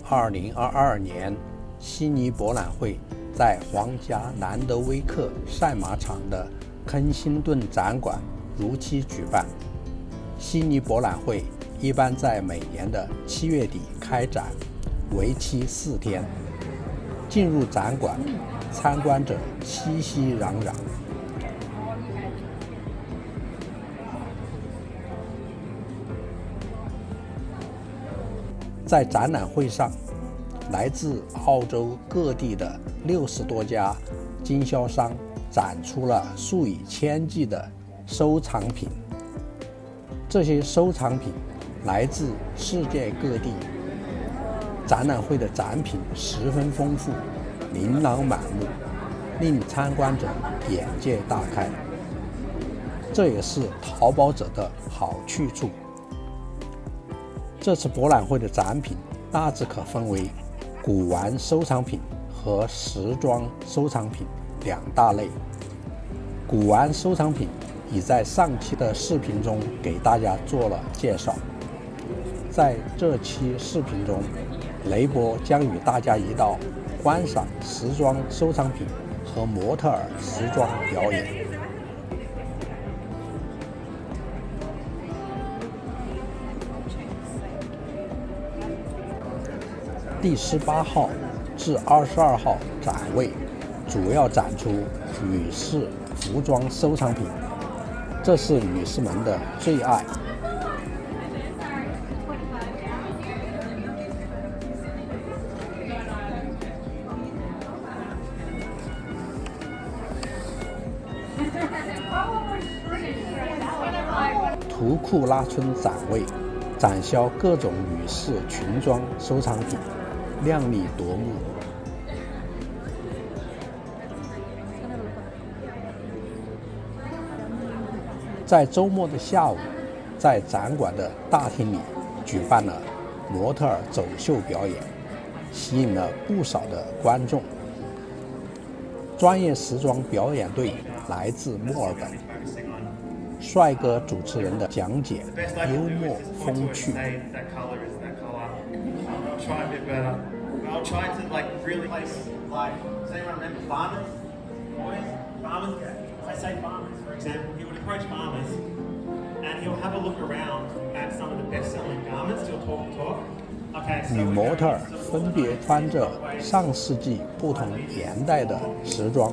2022年悉尼博览会在皇家兰德威克赛马场的肯辛顿展馆如期举办。悉尼博览会一般在每年的7月底开展，为期4天。进入展馆，参观者熙熙攘攘。在展览会上，来自澳洲各地的60多家经销商展出了数以千计的收藏品。这些收藏品来自世界各地，展览会的展品十分丰富，琳琅满目，令参观者眼界大开。这也是淘宝者的好去处。这次博览会的展品大致可分为古玩收藏品和时装收藏品2大类。古玩收藏品已在上期的视频中给大家做了介绍。在这期视频中，雷博将与大家一道观赏时装收藏品和模特儿时装表演。第18号至22号展位主要展出女士服装收藏品，这是女士们的最爱。图库拉村展位展销各种女士裙装收藏品，亮丽夺目。在周末的下午，在展馆的大厅里举办了模特儿走秀表演，吸引了不少的观众。专业时装表演队来自墨尔本，帅哥主持人的讲解幽默风趣。I'll try to really place does anyone remember farmers? Boys? Farmers? If I say farmers, for example, he would approach farmers and he'll have a look around at some of the best-selling garments. He'll talk. Okay, so 女模特分别穿着上世纪不同年代的时装，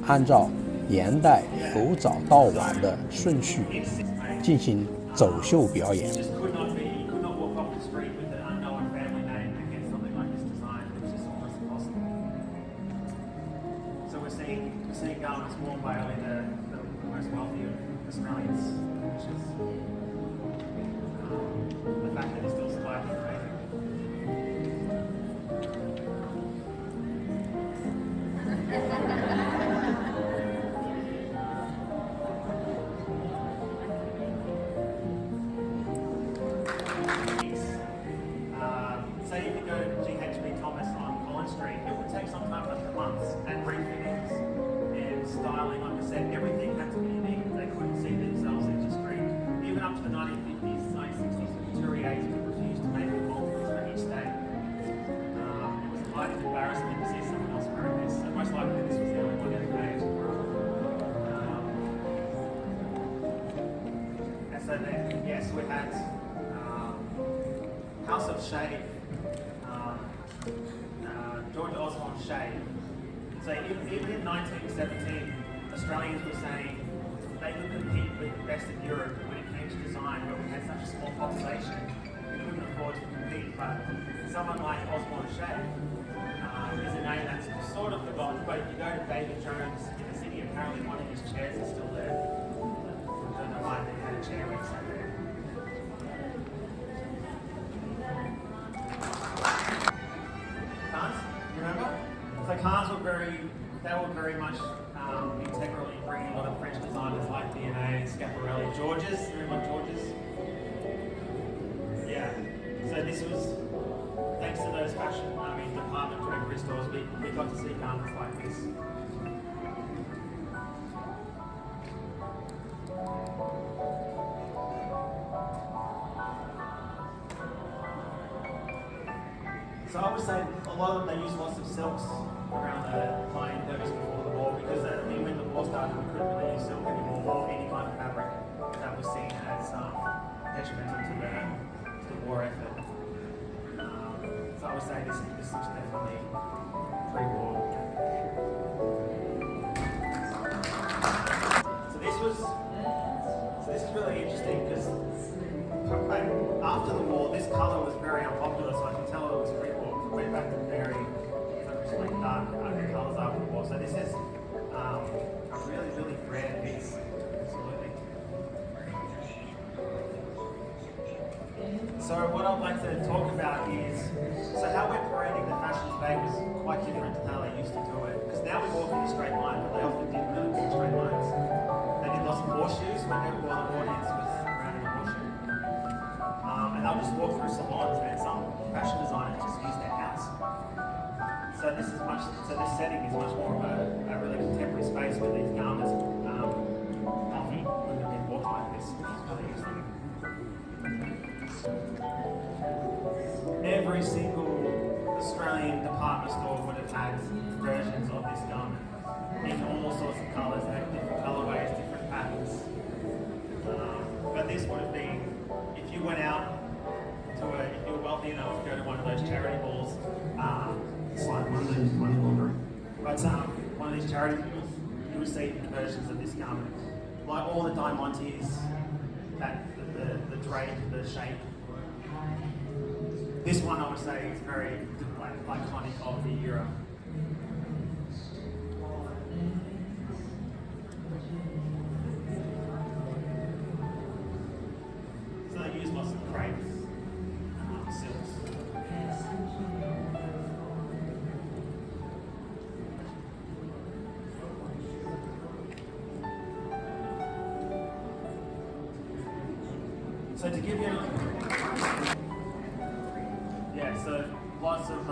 按照年代由早到晚的顺序进行走秀表演。We're seeing garments worn by only the most wealthy of Australians, which is the fact that it's still surviving amazing. Say if you go to GHB Thomas on Collins Street, it would take sometimes up to months and refittings and styling. Like I said, everything had to be unique. They couldn't see themselves in the street. Even up to the 1950s, 1960s, couturiers would refuse to make multiples for each day. It was a height of embarrassment to see someone else wearing this. So most likely this was the only one ever made. And so then, yes, we had House of Shade. George Osborne Shade. So even in 1917, Australians were saying they could compete with the best of Europe when it came to design, but we had such a small population, we couldn't afford to compete. But someone like Osborne Shade is a name that's sort of forgotten, but if you go to David Jones in the city, apparently one of his chairs is still there. I don't know why they had a chair when he sat there. Remember? So cars were very much integral in bringing a lot of French designers like DNA, Schiaparelli, Georges. Remember Georges? Yeah. So this was thanks to those department drapery stores, we got to see garments like this. So I would say a lot of them, they use lots of silks around the 1930s before the war, because when the war started, we couldn't really use silk anymore, or any kind of fabric that was seen as detrimental to the war effort. So I would say this looks definitely pre-war. So this is really interesting, because after the war, this colour was very unpopular, so I can tell it was pre-war. It went back to very dark colours after the war. So this is a really, really rare piece. Absolutely. So what I'd like to talk about is, so how we're parading the fashion today was quite different to how they used to do it. Because now we walk in a straight line, but they often didn't really walk straight lines. They did lots of horseshoes whenever the audience was around in a horseshoe. And they'll just walk through salons, and some fashion designers just use their house. So this setting is much more of a really contemporary space where these garments often wouldn't have been walked like this. It's really interesting. Every single Australian department store would have had versions of this garment in all sorts of colours, different colourways, different patterns. But this would have been, if you went out if you were wealthy enough to go to one of those charity balls, it's like one of these money laundering, but one of these charity balls, you would see versions of this garment, like all the diamantes, the drape, the shape. This one I would say is very iconic of the era. So they use lots of crepes. So to give you, so lots of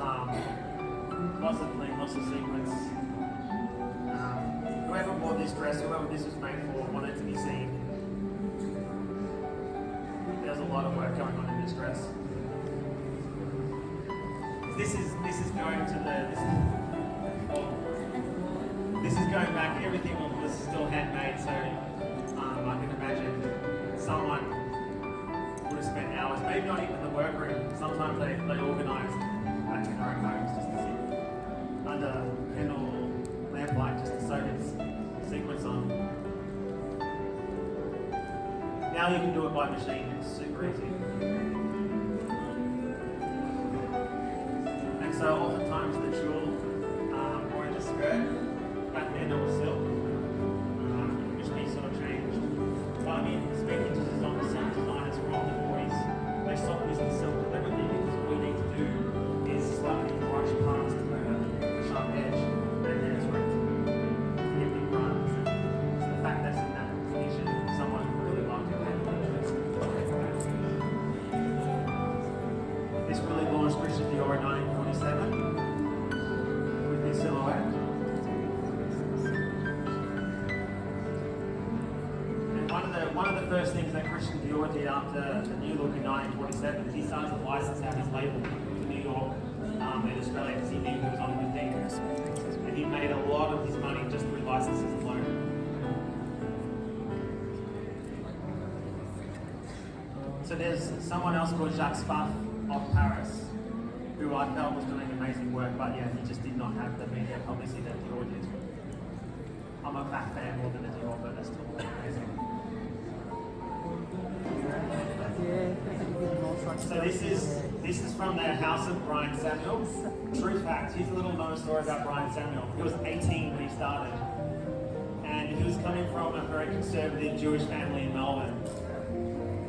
bling, lots of sequins. Whoever bought this dress, whoever this was made for, wanted to be seen. There's a lot of work going on in this dress. This is going to this is going back. Everything was still handmade, so I can imagine someone would have spent hours, maybe not even in the workroom. Sometimes they organised back in their own homes just to sit under candle or lamplight just to sew this sequence on. Now you can do it by machine. It's super easy. And so oftentimes the tulle or in the skirt, back then it was silk, which needs sort of changed. But I mean, speaking to some designers from the 40s, they stopped using silk deliberately because what we need to do is slightly brush past the sharp edge and then it's ripped to get big runs. So the fact that's in that condition, someone really liked it. This really launched Christian Dior in 1947 with this silhouette. And one of the first things that Christian Dior did after the new look in 1947 is he started to license out his label to New York and Australia because he knew he was on a good thing. And he made a lot of his money just through licenses alone. So there's someone else called Jacques Spaff of Paris, who I felt was doing amazing work, but yeah, he just did not have the media publicity that Dior did. I'm a fat fan more than a Dior, but that's still amazing. So this is from the house of Brian Samuel. True fact, here's a little known story about Brian Samuel. He was 18 when he started, and he was coming from a very conservative Jewish family in Melbourne.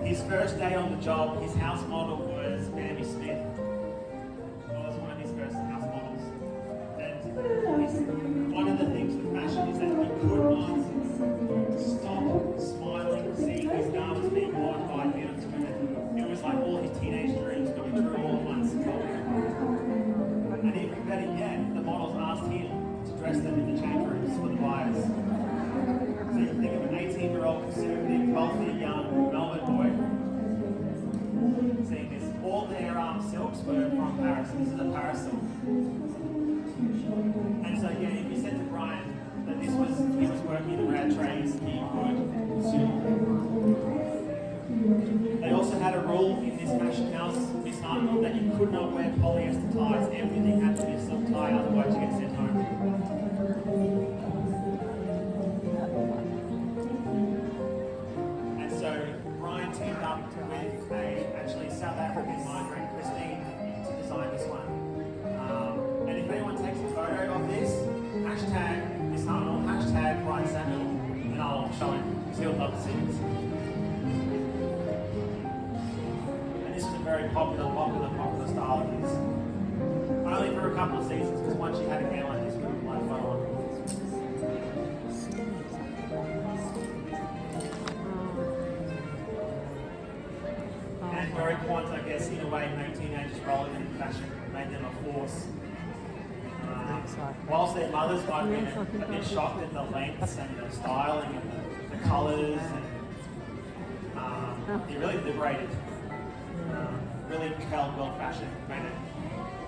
His first day on the job, his house model was Bambi Smith. Was one of his first house models. And one of the things with fashion is that he could not stop smiling, seeing his garments being worn by beautiful women. It was like all his teenage dreams coming true all at once. And even better yet, the models asked him to dress them in the change rooms for the buyers. So you think of an 18-year-old conservative, wealthy, young Melbourne boy seeing this. All their silk silks were from Paris. This is a Paris silk. And so yeah, if you said to Brian that he was working in the rad trades, he would. They also had a rule in this fashion house, Miss Hartnell, that you could not wear polyester ties. Everything had to be a silk tie, otherwise you get sent home. And so Brian teamed up with actually South African migrant, Christine, to design this one. And if anyone takes a photo of this, hashtag Miss Hartnell, hashtag Brian Samuel, and I'll show him, because he'll love to see this. This is a very popular style of his. Only for a couple of seasons, because once you had a gown like this, we would like photo on. And very quant, I guess, in a way, made teenagers relevant in fashion, made them a force. Whilst their mothers might have been a bit shocked at the lengths and the styling and the colours, and he really liberated. Really propelled world fashion, made it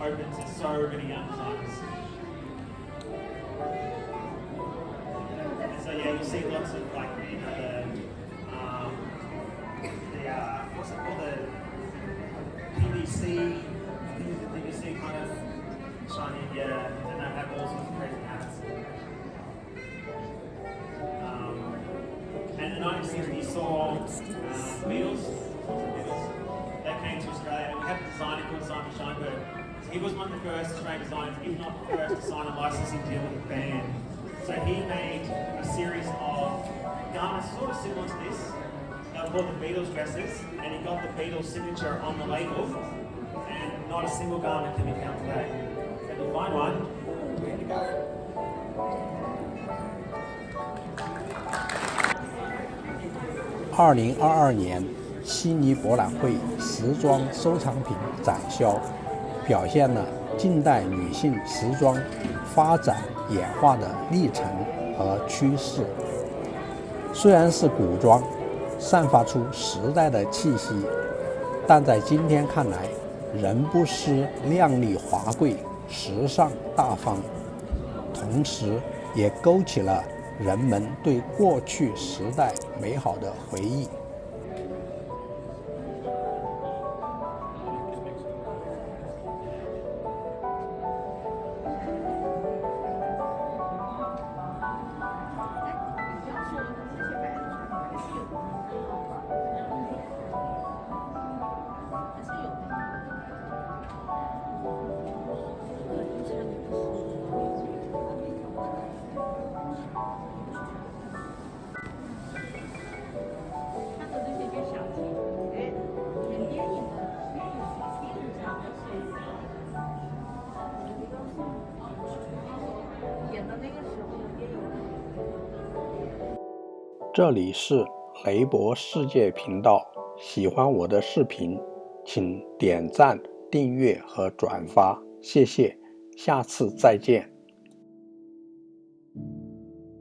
open to so many young designers. And so yeah, you see lots of like the what's it called, the PVC kind of shiny, yeah, and they have all sorts of crazy hats. And in the 1960s saw Beatles. That came to Australia, and we had a designer called Simon Scheinberg. So he was one of the first Australian designers, if not the first, to sign a licensing deal with a band. So he made a series of garments sort of similar to this. They were called the Beatles dresses, and he got the Beatles signature on the label, and not a single garment can be found today. So if you find one, here you go. 2022年悉尼博览会时装收藏品展销，表现了近代女性时装发展演化的历程和趋势。虽然是古装，散发出时代的气息，但在今天看来，仍不失靓丽华贵、时尚大方，同时也勾起了人们对过去时代美好的回忆。这里是Lei.世界频道，喜欢我的视频，请点赞、订阅和转发，谢谢，下次再见。